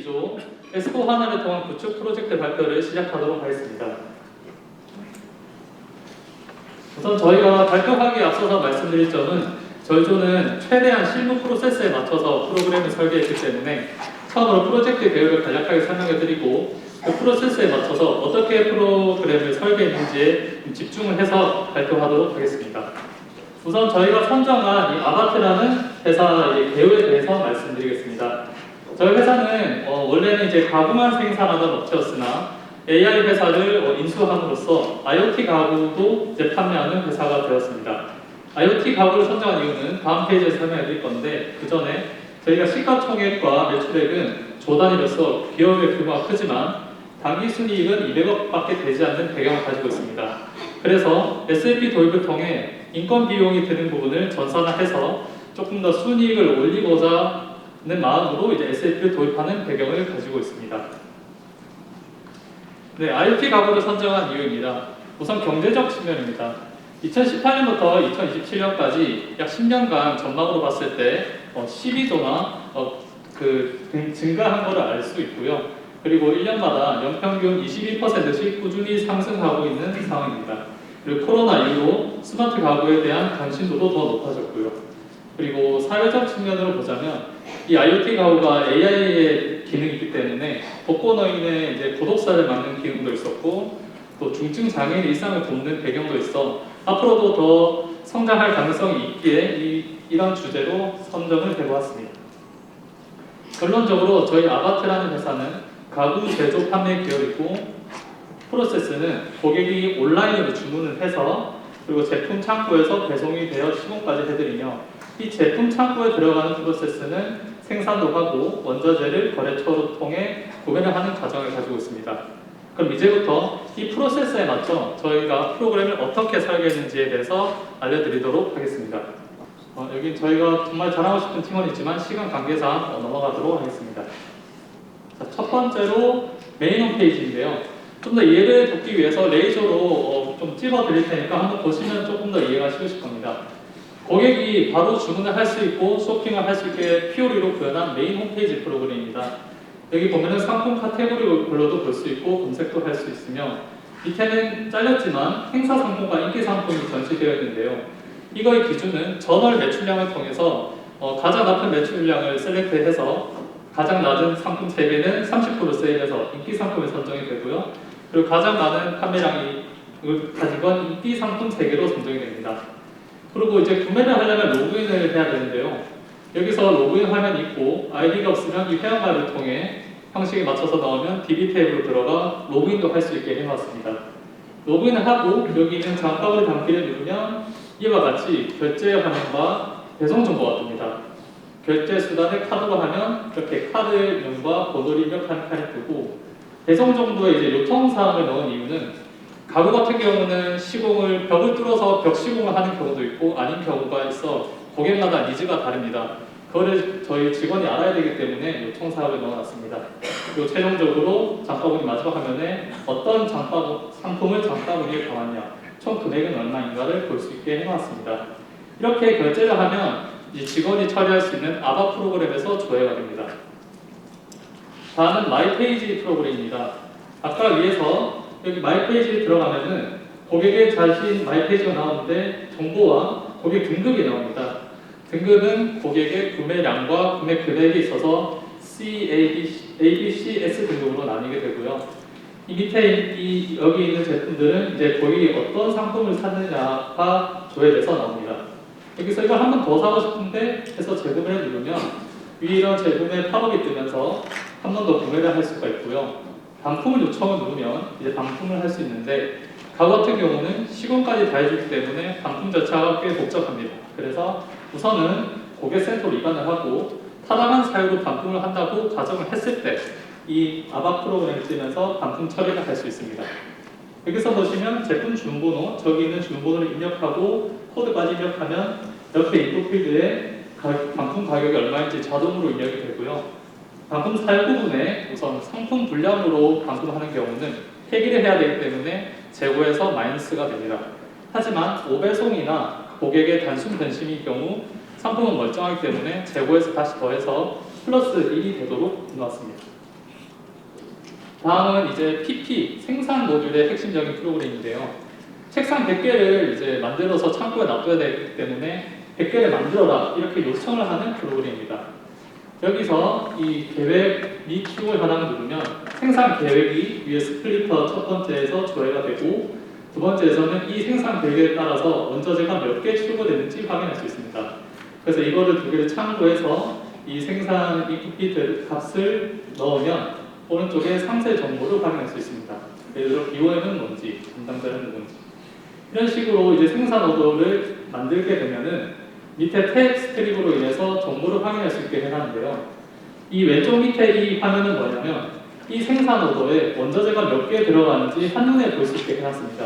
2조 S4HANA를 통한 구축 프로젝트 발표를 시작하도록 하겠습니다. 우선 저희가 발표하기에 앞서서 말씀드릴 점은 저희 조는 최대한 실무 프로세스에 맞춰서 프로그램을 설계했기 때문에 처음으로 프로젝트 계획을 간략하게 설명해드리고 그 프로세스에 맞춰서 어떻게 프로그램을 설계했는지에 집중을 해서 발표하도록 하겠습니다. 우선 저희가 선정한 이 아바트라는 회사의 개요에 대해서 말씀드리겠습니다. 저희 회사는 원래는 이제 가구만 생산하던 업체였으나 AI 회사를 인수함으로써 IoT 가구도 이제 판매하는 회사가 되었습니다. IoT 가구를 선정한 이유는 다음 페이지에서 설명해 드릴 건데, 그 전에 저희가 시가총액과 매출액은 조 단위로서 기업의 규모가 크지만 당기 순이익은 200억밖에 되지 않는 배경을 가지고 있습니다. 그래서 SAP 도입을 통해 인건 비용이 드는 부분을 전산화해서 조금 더 순이익을 올리고자 하는 마음으로 이제 SAP를 도입하는 배경을 가지고 있습니다. 네, IoT 가구를 선정한 이유입니다. 우선 경제적 측면입니다. 2018년부터 2027년까지 약 10년간 전망으로 봤을 때 12조나 증가한 것을 알 수 있고요. 그리고 1년마다 연평균 22%씩 꾸준히 상승하고 있는 상황입니다. 그리고 코로나 이후로 스마트 가구에 대한 관심도도 더 높아졌고요. 그리고 사회적 측면으로 보자면 이 IoT 가구가 AI의 기능이 있기 때문에 독거노인의 이제 고독사를 막는 기능도 있었고, 또 중증 장애인 일상을 돕는 배경도 있어 앞으로도 더 성장할 가능성이 있기에 이런 주제로 선정을 해보았습니다. 결론적으로 저희 아바트라는 회사는 가구 제조 판매 기업이고, 프로세스는 고객이 온라인으로 주문을 해서 그리고 제품 창고에서 배송이 되어 시공까지 해드리며, 이 제품 창고에 들어가는 프로세스는 생산도 하고 원자재를 거래처로 통해 구매를 하는 과정을 가지고 있습니다. 그럼 이제부터 이 프로세스에 맞춰 저희가 프로그램을 어떻게 설계했는지에 대해서 알려드리도록 하겠습니다. 여기 저희가 정말 자랑하고 싶은 팀원이지만 시간 관계상 넘어가도록 하겠습니다. 자, 첫 번째로 메인 홈페이지인데요. 좀 더 이해를 돕기 위해서 레이저로 좀 찍어 드릴 테니까 한번 보시면 조금 더 이해가 쉬우실 겁니다. 고객이 바로 주문을 할 수 있고 쇼핑을 할 수 있게 PO리로 구현한 메인 홈페이지 프로그램입니다. 여기 보면은 상품 카테고리별로도 볼 수 있고 검색도 할 수 있으며, 밑에는 잘렸지만 행사 상품과 인기 상품이 전시되어 있는데요. 이거의 기준은 전월 매출량을 통해서 가장 높은 매출량을 셀렉트해서 가장 낮은 상품 3개는 30% 세일해서 인기 상품에 선정이 되고요. 그리고 가장 많은 판매량이 가지고 인기 상품 3개로 선정이 됩니다. 그리고 이제 구매를 하려면 로그인을 해야 되는데요. 여기서 로그인 화면이 있고 아이디가 없으면 이 회원가를 통해 형식에 맞춰서 넣으면 DB 탭으로 들어가 로그인도 할 수 있게 해놨습니다. 로그인을 하고 여기 있는 장바구니 담기를 누르면 이와 같이 결제 화면과 배송 정보가 뜹니다. 결제 수단을 카드로 하면 이렇게 카드명과 번호를 입력하는 칸이 뜨고, 배송 정도의 이제 요청 사항을 넣은 이유는 가구 같은 경우는 시공을 벽을 뚫어서 벽 시공을 하는 경우도 있고 아닌 경우가 있어 고객마다 니즈가 다릅니다. 그거를 저희 직원이 알아야 되기 때문에 요청 사항을 넣어놨습니다. 그리고 최종적으로 장바구니 마지막 화면에 어떤 상품을 장바구니에 담았냐, 총 금액은 얼마인가를 볼 수 있게 해놨습니다. 이렇게 결제를 하면 이 직원이 처리할 수 있는 아바 프로그램에서 조회가 됩니다. 다음은 마이 페이지 프로그램입니다. 아까 위에서 여기 마이 페이지에 들어가면은 고객의 자신 마이 페이지가 나오는데 정보와 고객 등급이 나옵니다. 등급은 고객의 구매량과 구매 금액이 있어서 C, A, B, C, S 등급으로 나뉘게 되고요. 이 밑에 여기 있는 제품들은 이제 고객이 어떤 상품을 샀느냐가 조회돼서 나옵니다. 여기서 이걸 한 번 더 사고 싶은데 해서 재구매를 누르면 위에 이런 제품의 팝업이 뜨면서 한 번 더 구매를 할 수가 있고요. 반품을 요청을 누르면 이제 반품을 할 수 있는데, 가구 같은 경우는 시공까지 다 해주기 때문에 반품 절차가 꽤 복잡합니다. 그래서 우선은 고객센터로 입안을 하고 타당한 사유로 반품을 한다고 가정을 했을 때 이 아바 프로그램을 쓰면서 반품 처리를 할 수 있습니다. 여기서 보시면 제품 주문번호, 저기 있는 주문번호를 입력하고 코드까지 입력하면 옆에 인풋 필드에 반품 가격이 얼마인지 자동으로 입력이 되고요. 반품 사유 부분에 우선 상품 분량으로 반품하는 경우는 폐기를 해야 되기 때문에 재고에서 마이너스가 됩니다. 하지만 5배송이나 고객의 단순 변심인 경우 상품은 멀쩡하기 때문에 재고에서 다시 더해서 플러스 1이 되도록 해놨습니다. 다음은 이제 PP, 생산 모듈의 핵심적인 프로그램인데요. 책상 100개를 이제 만들어서 창고에 놔둬야 되기 때문에 100개를 만들어라 이렇게 요청을 하는 프로그램입니다. 여기서 이 계획 및 Q 현황을 누르면 생산 계획이 위에 스플리터 첫 번째에서 조회가 되고 두 번째에서는 이 생산 계획에 따라서 원자재가 몇 개 출고되는지 확인할 수 있습니다. 그래서 이거를 두 개를 참고해서 이 생산 인풋 값을 넣으면 오른쪽에 상세 정보를 확인할 수 있습니다. 예를 들어 BOM은 뭔지, 담당자는 누군지. 이런 식으로 이제 생산 오더를 만들게 되면은 밑에 탭 스트립으로 인해서 정보를 확인할 수 있게 해놨는데요. 이 왼쪽 밑에 이 화면은 뭐냐면 이 생산 오더에 원자재가 몇 개 들어가는지 한눈에 볼 수 있게 해놨습니다.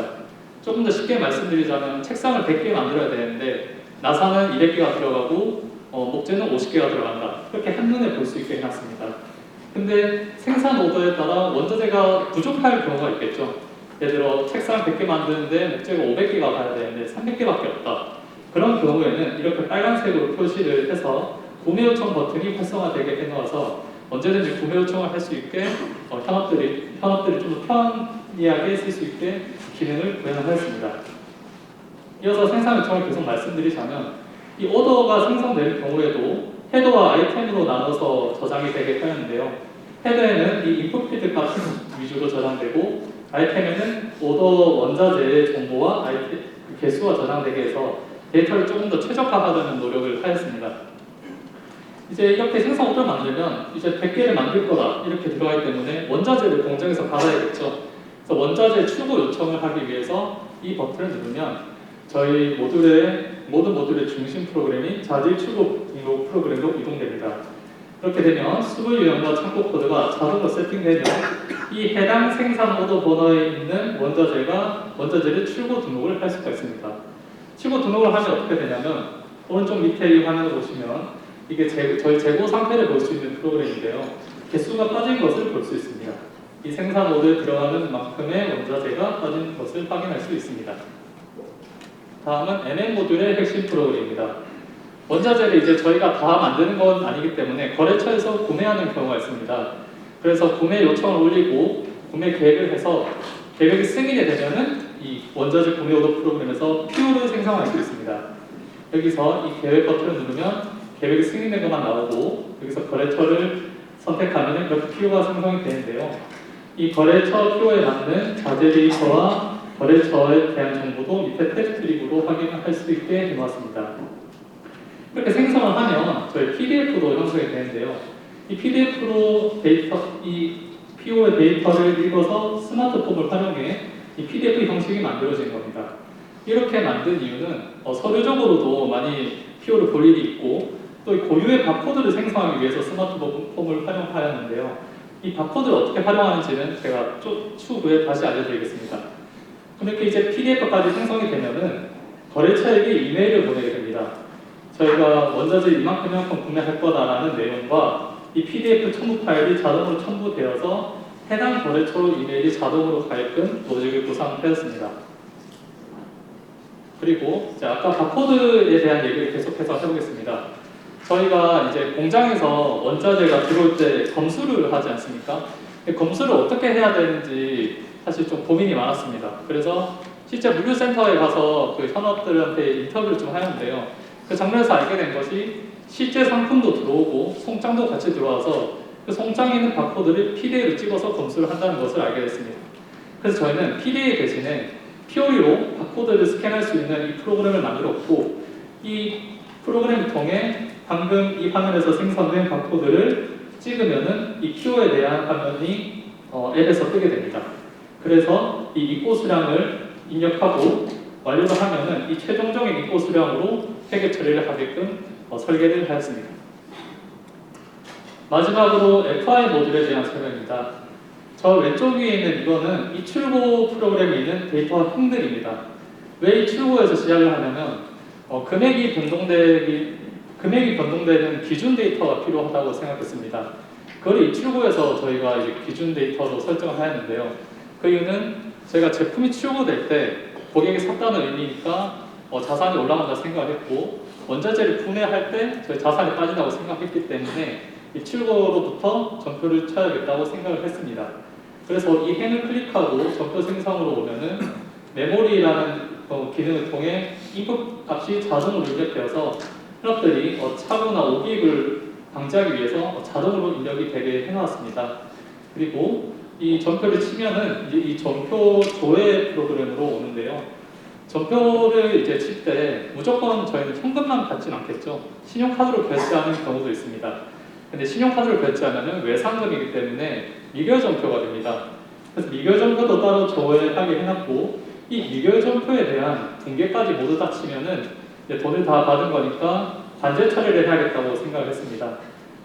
조금 더 쉽게 말씀드리자면 책상을 100개 만들어야 되는데 나사는 200개가 들어가고 목재는 50개가 들어간다. 그렇게 한눈에 볼 수 있게 해놨습니다. 근데 생산 오더에 따라 원자재가 부족할 경우가 있겠죠. 예를 들어 책상 100개 만드는데 목재가 500개가 가야 되는데 300개밖에 없다. 그런 경우에는 이렇게 빨간색으로 표시를 해서 구매 요청 버튼이 활성화되게 해놓아서 언제든지 구매 요청을 할 수 있게 현업들이 좀 더 편리하게 쓸 수 있게 기능을 구현하였습니다. 이어서 생산 요청을 계속 말씀드리자면 이 오더가 생성되는 경우에도 헤더와 아이템으로 나눠서 저장이 되게 하는데요. 헤더에는 이 인풋 필드 값 위주로 저장되고 아이템에는 오더 원자재의 정보와 아이템 개수가 저장되게 해서 데이터를 조금 더 최적화하려는 노력을 하였습니다. 이제 이렇게 생산 오더를 만들면 이제 100개를 만들 거다 이렇게 들어가기 때문에 원자재를 공장에서 받아야겠죠. 그래서 원자재 출고 요청을 하기 위해서 이 버튼을 누르면 저희 모든 모듈의 중심 프로그램이 자질 출고 등록 프로그램으로 이동됩니다. 그렇게 되면 수분 유형과 창고 코드가 자동으로 세팅되면 이 해당 생산 오더 번호에 있는 원자재를 출고 등록을 할 수가 있습니다. 출고 등록을 하면 어떻게 되냐면 오른쪽 밑에 이 화면을 보시면 이게 저희 재고 상태를 볼 수 있는 프로그램인데요. 개수가 빠진 것을 볼 수 있습니다. 이 생산 오더에 들어가는 만큼의 원자재가 빠진 것을 확인할 수 있습니다. 다음은 MM 모듈의 핵심 프로그램입니다. 원자재를 이제 저희가 다 만드는 건 아니기 때문에 거래처에서 구매하는 경우가 있습니다. 그래서 구매 요청을 올리고 구매 계획을 해서 계획이 승인이 되면은 이 원자재 구매 오더 프로그램에서 PO를 생성할 수 있습니다. 여기서 이 계획 버튼을 누르면 계획이 승인된 것만 나오고 여기서 거래처를 선택하면 이렇게 PO가 생성이 되는데요. 이 거래처 PO에 맞는 자재 데이터와 거래처에 대한 정보도 밑에 탭 스트립으로 확인할 수 있게 해놓았습니다. 이렇게 생성을 하면 저희 PDF도 형성이 되는데요. 이 PDF로 이 PO의 데이터를 읽어서 스마트폰을 활용해 이 PDF 형식이 만들어진 겁니다. 이렇게 만든 이유는 서류적으로도 많이 PO를 볼 일이 있고 또 고유의 바코드를 생성하기 위해서 스마트폰을 활용하였는데요. 이 바코드를 어떻게 활용하는지는 제가 추후에 다시 알려드리겠습니다. 이렇게 이제 PDF까지 생성이 되면은 거래처에게 이메일을 보내게 됩니다. 저희가 원자재 이만큼 구매할 거다라는 내용과 이 PDF 첨부 파일이 자동으로 첨부되어서 해당 거래처로 이메일이 자동으로 가게끔 로직을 구상하였습니다. 그리고 이제 아까 바코드에 대한 얘기를 계속해서 해보겠습니다. 저희가 이제 공장에서 원자재가 들어올 때 검수를 하지 않습니까? 검수를 어떻게 해야 되는지 사실 좀 고민이 많았습니다. 그래서 실제 물류센터에 가서 그 현업들한테 인터뷰를 좀 하는데요. 그 장면에서 알게 된 것이 실제 상품도 들어오고 송장도 같이 들어와서 그 송장에 있는 바코드를 PDA로 찍어서 검수를 한다는 것을 알게 됐습니다. 그래서 저희는 PDA 대신에 POE로 바코드를 스캔할 수 있는 이 프로그램을 만들었고 이 프로그램을 통해 방금 이 화면에서 생성된 바코드를 찍으면은 이 PO에 대한 화면이 앱에서 뜨게 됩니다. 그래서 이 입고 수량을 입력하고 완료를 하면은 이 최종적인 입고 수량으로 회계 처리를 하게끔 설계를 하였습니다. 마지막으로 FI 모듈에 대한 설명입니다. 저 왼쪽 위에 있는 이거는 이 출고 프로그램에 있는 데이터 행들입니다. 왜 이 출고에서 시작을 하냐면 금액이 변동되는 기준 데이터가 필요하다고 생각했습니다. 그걸 이 출고에서 저희가 이제 기준 데이터로 설정을 하였는데요. 그 이유는 저희가 제품이 출고될 때 고객이 샀다는 의미니까 자산이 올라간다 생각했고 원자재를 분해할 때 저희 자산이 빠진다고 생각했기 때문에 이 출고로부터 전표를 쳐야겠다고 생각을 했습니다. 그래서 이 행을 클릭하고 전표 생성으로 오면은 메모리라는 기능을 통해 인풋 값이 자동으로 입력되어서 클럽들이 착오나 오기입을 방지하기 위해서 자동으로 입력이 되게 해놓았습니다. 그리고 이 전표를 치면은 이제 이 전표 조회 프로그램으로 오는데요. 전표를 이제 칠 때 무조건 저희는 현금만 받진 않겠죠. 신용카드로 결제하는 경우도 있습니다. 근데 신용카드로 결제하면은 외상금이기 때문에 미결 전표가 됩니다. 그래서 미결 전표도 따로 조회하게 해놨고 이 미결 전표에 대한 붕괴까지 모두 다 치면은 이제 돈을 다 받은 거니까 관제 처리를 해야겠다고 생각을 했습니다.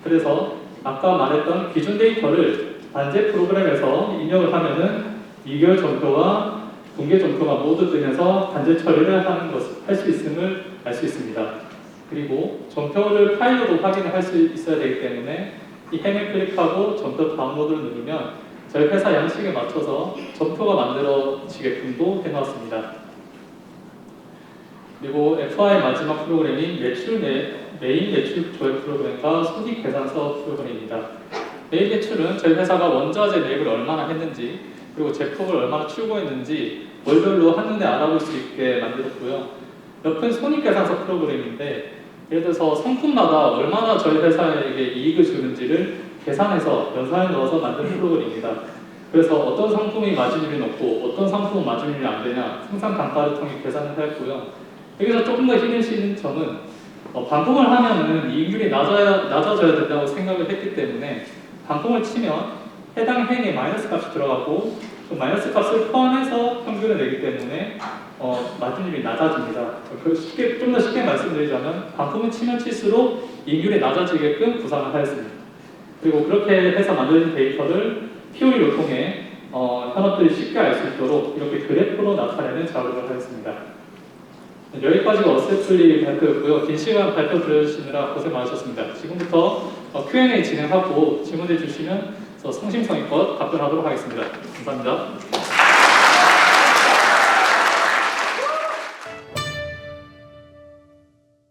그래서 아까 말했던 기준 데이터를 관제 프로그램에서 입력을 하면은 미결 전표와 붕괴 전표가 모두 뜨면서 관제 처리를 하는 것을 할 수 있음을 알 수 있습니다. 그리고 전표를 파일로도 확인을 할 수 있어야 되기 때문에 이 행을 클릭하고 전표 다운로드를 누르면 저희 회사 양식에 맞춰서 전표가 만들어지게끔도 해놓았습니다. 그리고 FI 마지막 프로그램인 메인 매출 조회 프로그램과 손익 계산서 프로그램입니다. 메인 매출은 저희 회사가 원자재 매입을 얼마나 했는지 그리고 제품을 얼마나 출고했는지 월별로 한눈에 알아볼 수 있게 만들었고요. 옆은 손익 계산서 프로그램인데 예를 들어서 상품마다 얼마나 저희 회사에게 이익을 주는지를 계산해서 연산에 넣어서 만든 프로그램입니다. 그래서 어떤 상품이 마진율이 높고 어떤 상품은 마진율이 안 되냐 생산 단가를 통해 계산을 했고요. 여기서 조금 더 힘을 쓰는 점은 반품을 하면은 이익률이 낮아져야 된다고 생각을 했기 때문에 반품을 치면 해당 행에 마이너스 값이 들어가고 그 마이너스 값을 포함해서 평균을 내기 때문에 마진율이 낮아집니다. 좀 더 쉽게 말씀드리자면 반품을 치면 칠수록 이익률이 낮아지게끔 구상을 하였습니다. 그리고 그렇게 해서 만든 데이터를 PO리로 통해 현업들이 쉽게 알 수 있도록 이렇게 그래프로 나타내는 작업을 하였습니다. 여기까지가 어세플리 발표였고요. 긴 시간 발표 들으시느라 고생 많으셨습니다. 지금부터 Q&A 진행하고 질문해 주시면 성심성의껏 답변하도록 하겠습니다. 감사합니다.